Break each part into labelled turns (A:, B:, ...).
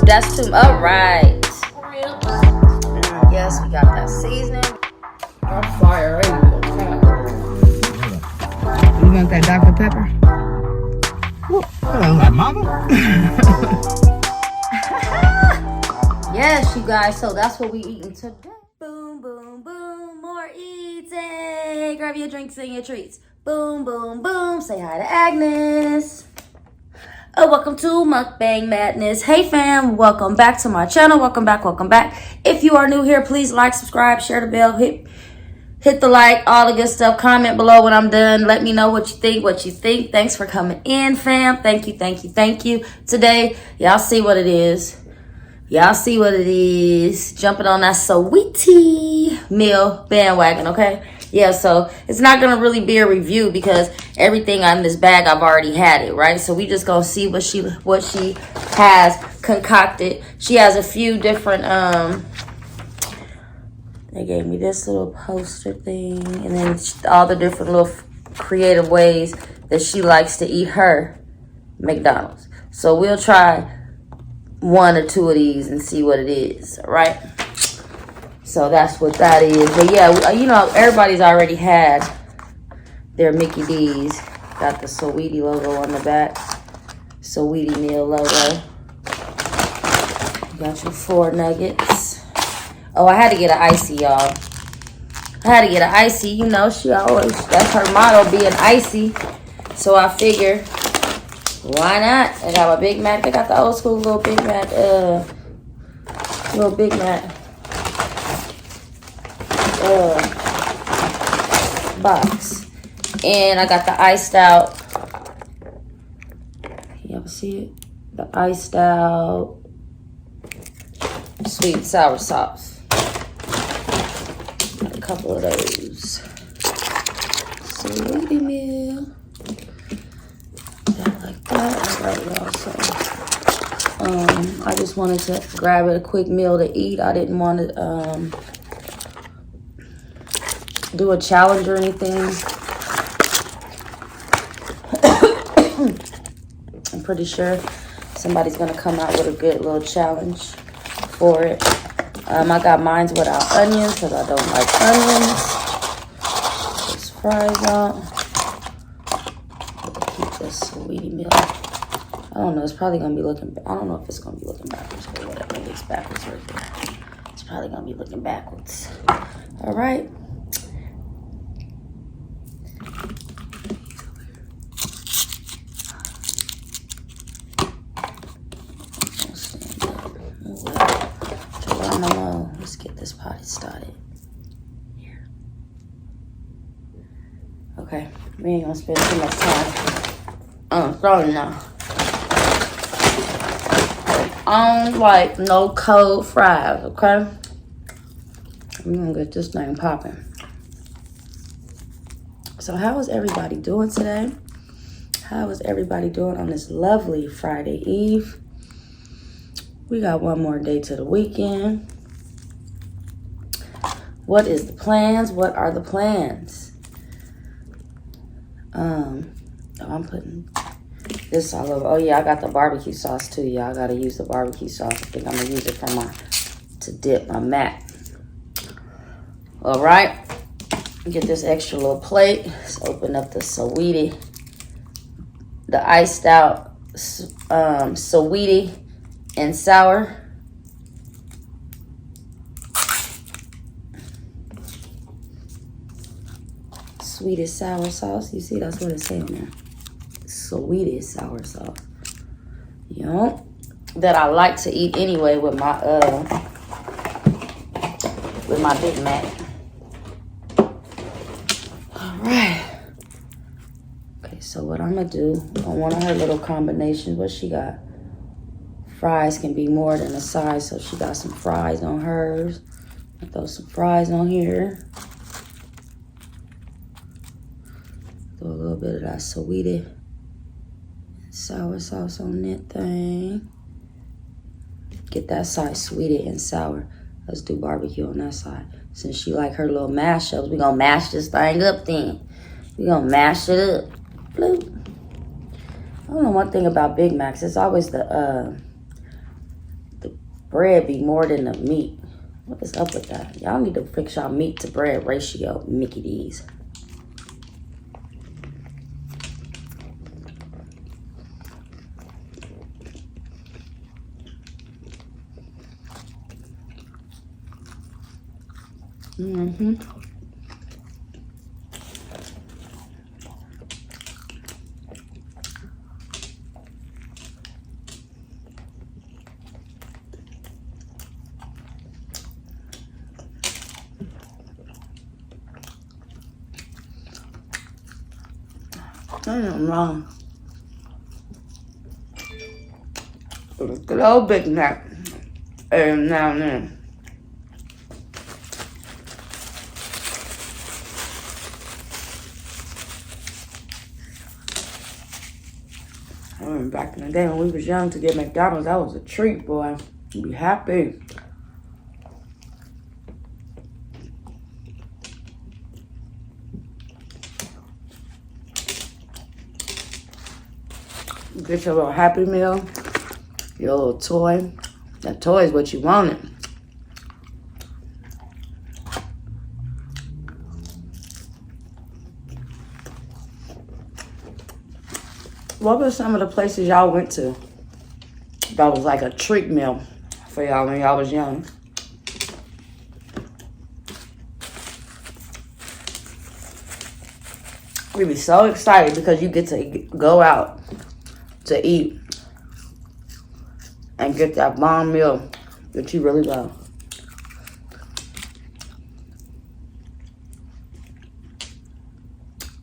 A: That's too. All right. Yes, we got that seasoning.
B: I'm fire. You want that Dr. Pepper?
C: Hello, mama.
A: Yes, you guys. So that's what we eating today. Boom, boom, boom. More eating. Grab your drinks and your treats. Boom, boom, boom. Say hi to Agnes. Oh, welcome to Mukbang Madness. Hey fam, welcome back to my channel. Welcome back, welcome back. If you are new here, please like, subscribe, share the bell, hit the like, all the good stuff. Comment below when I'm done. Let me know what you think, Thanks for coming in, fam. Thank you, thank you, thank you. Today, y'all see what it is. Jumping on that Saweetie meal bandwagon, okay? Yeah, so it's not gonna really be a review because everything on this bag I've already had it, right? So we just gonna see what she has concocted. She has a few different they gave me this little poster thing, and then all the different little creative ways that she likes to eat her McDonald's. So we'll try one or two of these and see what it is, all right? So that's what that is. But yeah, you know, everybody's already had their Mickey D's. Got the Saweetie logo on the back. Saweetie meal logo. Got your 4 nuggets. Oh, I had to get an icy, y'all. I had to get an icy. You know, she always, that's her motto, being icy. So I figure, why not? I got my Big Mac. They got the old school little Big Mac, box. And I got the iced out. Y'all see it? The iced out sweet and sour sauce. Got a couple of those. Saweetie meal. Like that. All right, y'all. So I just wanted to grab a quick meal to eat. I didn't want to do a challenge or anything. I'm pretty sure somebody's gonna come out with a good little challenge for it. I got mine without onions because I don't like onions. Just fries out. Keep this Saweetie meal. I don't know. It's probably gonna be looking. I don't know if it's gonna be looking backwards, but whatever. It looks backwards right there. It's probably gonna be looking backwards. All right. Let's get this party started. Here. Okay, we ain't gonna spend too much time. Throwing now. I don't like no cold fries, okay? We're gonna get this thing popping. So how is everybody doing today? How is everybody doing on this lovely Friday Eve? We got one more day to the weekend. What is the plans? What are the plans? I'm putting this all over. Oh yeah, I got the barbecue sauce too, y'all. I gotta use the barbecue sauce. I think I'm gonna use it to dip my mac. All right, get this extra little plate. Let's open up the Saweetie, the iced out Saweetie and sour. Sweetest sour sauce. You see, that's what it's saying there. Sweetest sour sauce. You know, that I like to eat anyway with my Big Mac. All right. Okay, so what I'm gonna do on one of her little combinations, what she got? Fries can be more than a side, so she got some fries on hers. I'll throw some fries on here. Throw a little bit of that Saweetie sour sauce on that thing. Get that side sweetie and sour. Let's do barbecue on that side. Since she like her little mashups, we gonna mash this thing up then. We gonna mash it up. Bloop. I don't know one thing about Big Macs. It's always the bread be more than the meat. What is up with that? Y'all need to fix y'all meat to bread ratio, Mickey D's. Mm-hmm. Nothing wrong. Good old Big Mac. And now and then. I remember back in the day when we was young to get McDonald's, that was a treat, boy. You'd be happy. You get your little Happy Meal, your little toy. That toy is what you wanted. What were some of the places y'all went to that was like a treat meal for y'all when y'all was young? We'd be so excited because you get to go out to eat and get that bomb meal that you really love.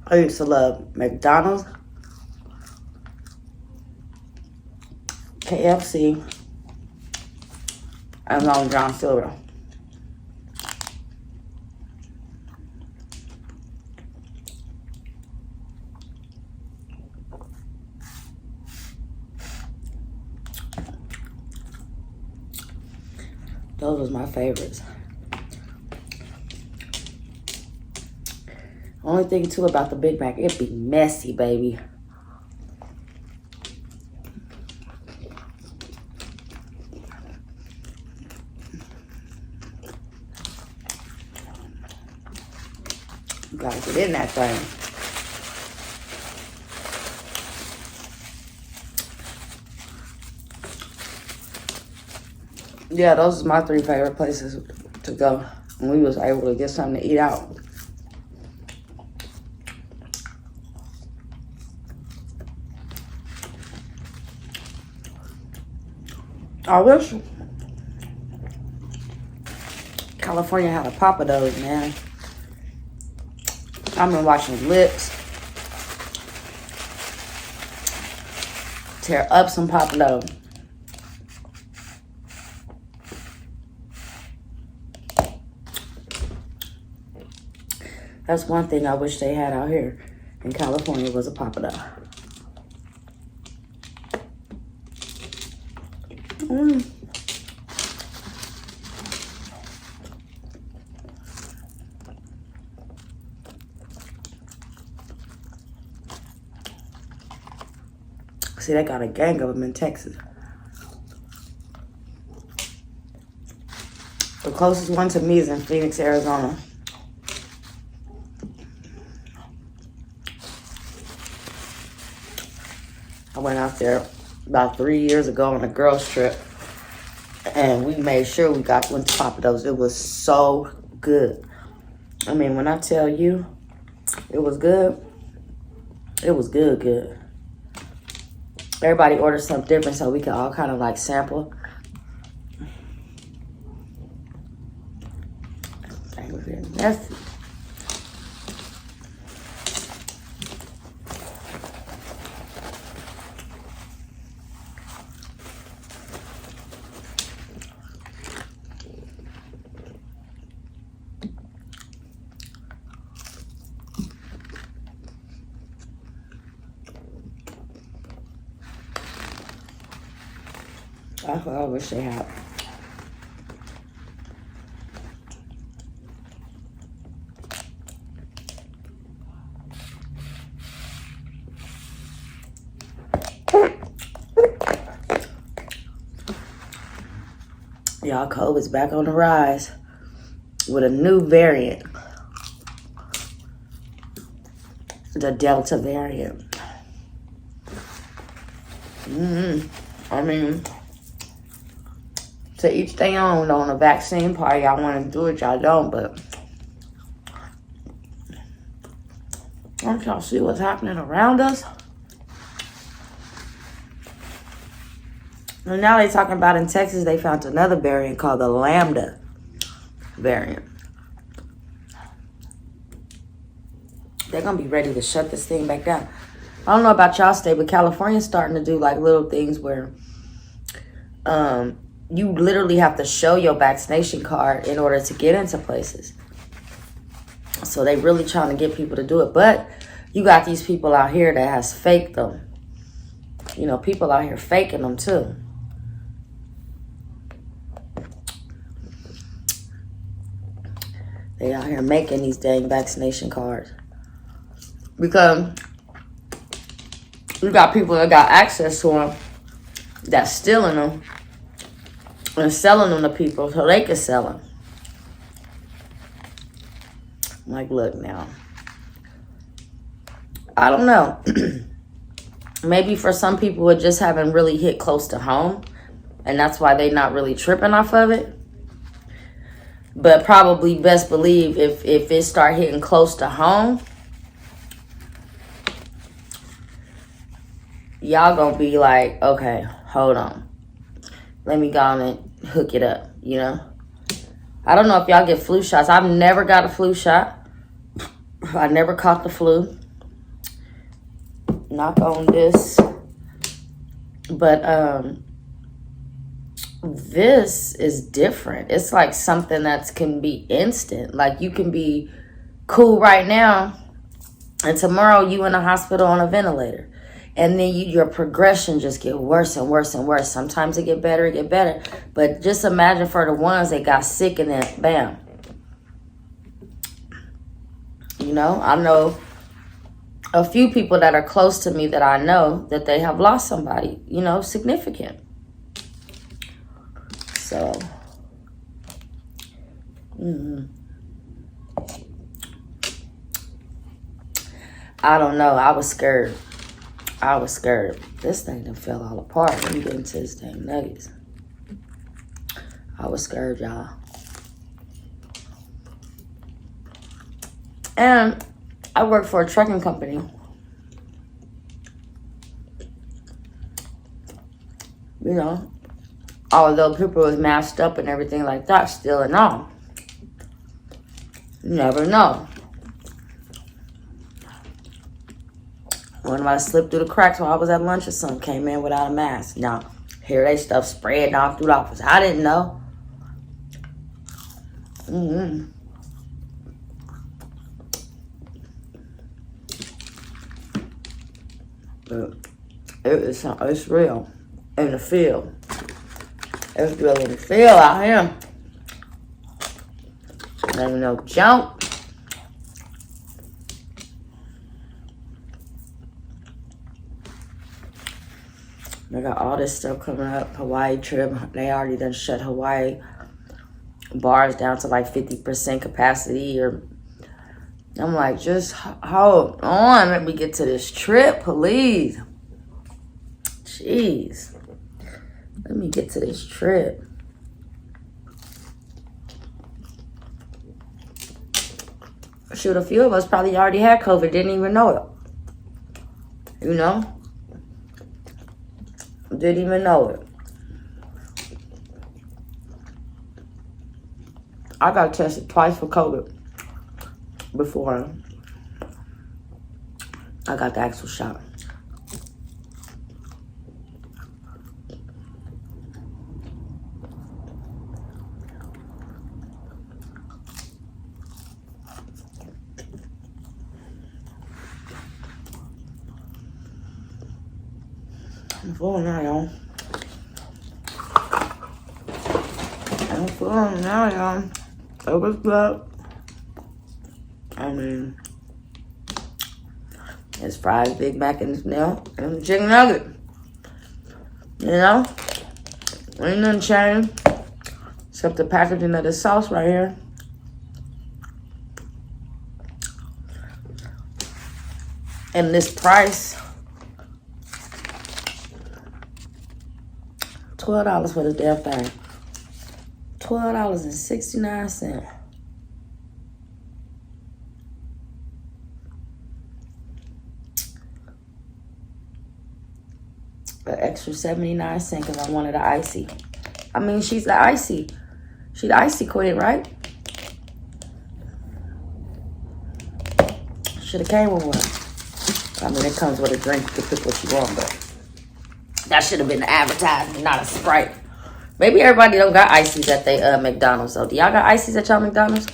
A: I used to love McDonald's, KFC, and Long John Silver. Those was my favorites. Only thing too about the Big Mac, it'd be messy, baby. You gotta get in that thing. Yeah, those are my 3 favorite places to go when we was able to get something to eat out. I wish California had a Papa Do's, man. I've been watching Lips tear up some Papa Do's. That's one thing I wish they had out here in California was a Papa Dough. See, they got a gang of them in Texas. The closest one to me is in Phoenix, Arizona. I went out there about 3 years ago on a girls trip, and we made sure we went to Papa Do's. It was so good. I mean, when I tell you it was good, it was good. Everybody ordered something different so we could all kind of like sample. Dang, we're getting messy. That's what I wish they had. Y'all, COVID's back on the rise with a new variant. The Delta variant. I mean, to each their own on the vaccine part. Y'all want to do it, y'all don't, but don't y'all see what's happening around us? And now they're talking about in Texas, they found another variant called the Lambda variant. They're going to be ready to shut this thing back down. I don't know about y'all state, but California's starting to do like little things where you literally have to show your vaccination card in order to get into places. So they really trying to get people to do it. But you got these people out here that has faked them. You know, people out here faking them too. They out here making these dang vaccination cards. Because you got people that got access to them that's stealing them and selling them to people so they can sell them. Like, look now. I don't know. Maybe for some people it just haven't really hit close to home. And that's why they not really tripping off of it. But probably best believe if it start hitting close to home, y'all gonna be like, okay, hold on. Let me go on and hook it up, you know? I don't know if y'all get flu shots. I've never got a flu shot. I never caught the flu. Knock on this. But this is different. It's like something that can be instant. Like you can be cool right now and tomorrow you in the hospital on a ventilator. And then your progression just get worse and worse and worse. Sometimes it get better. But just imagine for the ones that got sick and then bam. You know, I know a few people that are close to me that I know that they have lost somebody, you know, significant. So, I don't know. I was scared. This thing done fell all apart. Let me get into this dang nuggets. I was scared, y'all. And I work for a trucking company. You know, although people was masked up and everything like that, still and all. You never know. One of us slipped through the cracks while I was at lunch or something, came in without a mask. Now, here they stuff spreading off through the office. I didn't know. But it's real in the field. It's real in the field out here. Ain't no joke. They got all this stuff coming up. Hawaii trip. They already done shut Hawaii bars down to like 50% capacity. Or I'm like, just hold on. Let me get to this trip, please. Jeez. Let me get to this trip. Shoot, a few of us probably already had COVID, didn't even know it. You know? Didn't even know it. I got tested twice for COVID before I got the actual shot. I'm full now, y'all. I'm full now, y'all. It was good. I mean, it's fries, Big Mac, and a chicken nugget. You know? Ain't nothing changed. Except the packaging of the sauce right here. And this price. $12 for the damn thing. $12.69. An extra 79 cents because I wanted an icy. I mean, she's the icy. She's the icy queen, right? Should have came with one. I mean, it comes with a drink. You can pick what you want, but that should have been the advertisement, not a Sprite. Maybe everybody don't got ices at they McDonald's. So do y'all got ices at y'all McDonald's?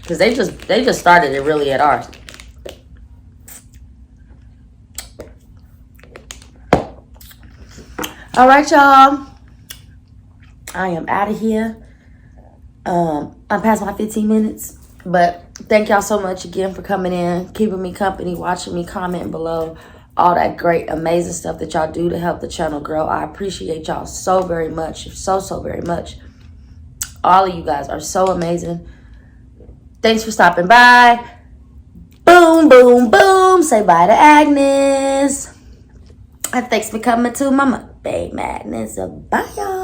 A: Because they just started it really at ours. All right, y'all. I am out of here. I'm past my 15 minutes. But thank y'all so much again for coming in, keeping me company, watching me, commenting below. All that great, amazing stuff that y'all do to help the channel grow. I appreciate y'all so very much. So very much. All of you guys are so amazing. Thanks for stopping by. Boom, boom, boom. Say bye to Agnes. And thanks for coming to my Mukbang Madness. Bye, y'all.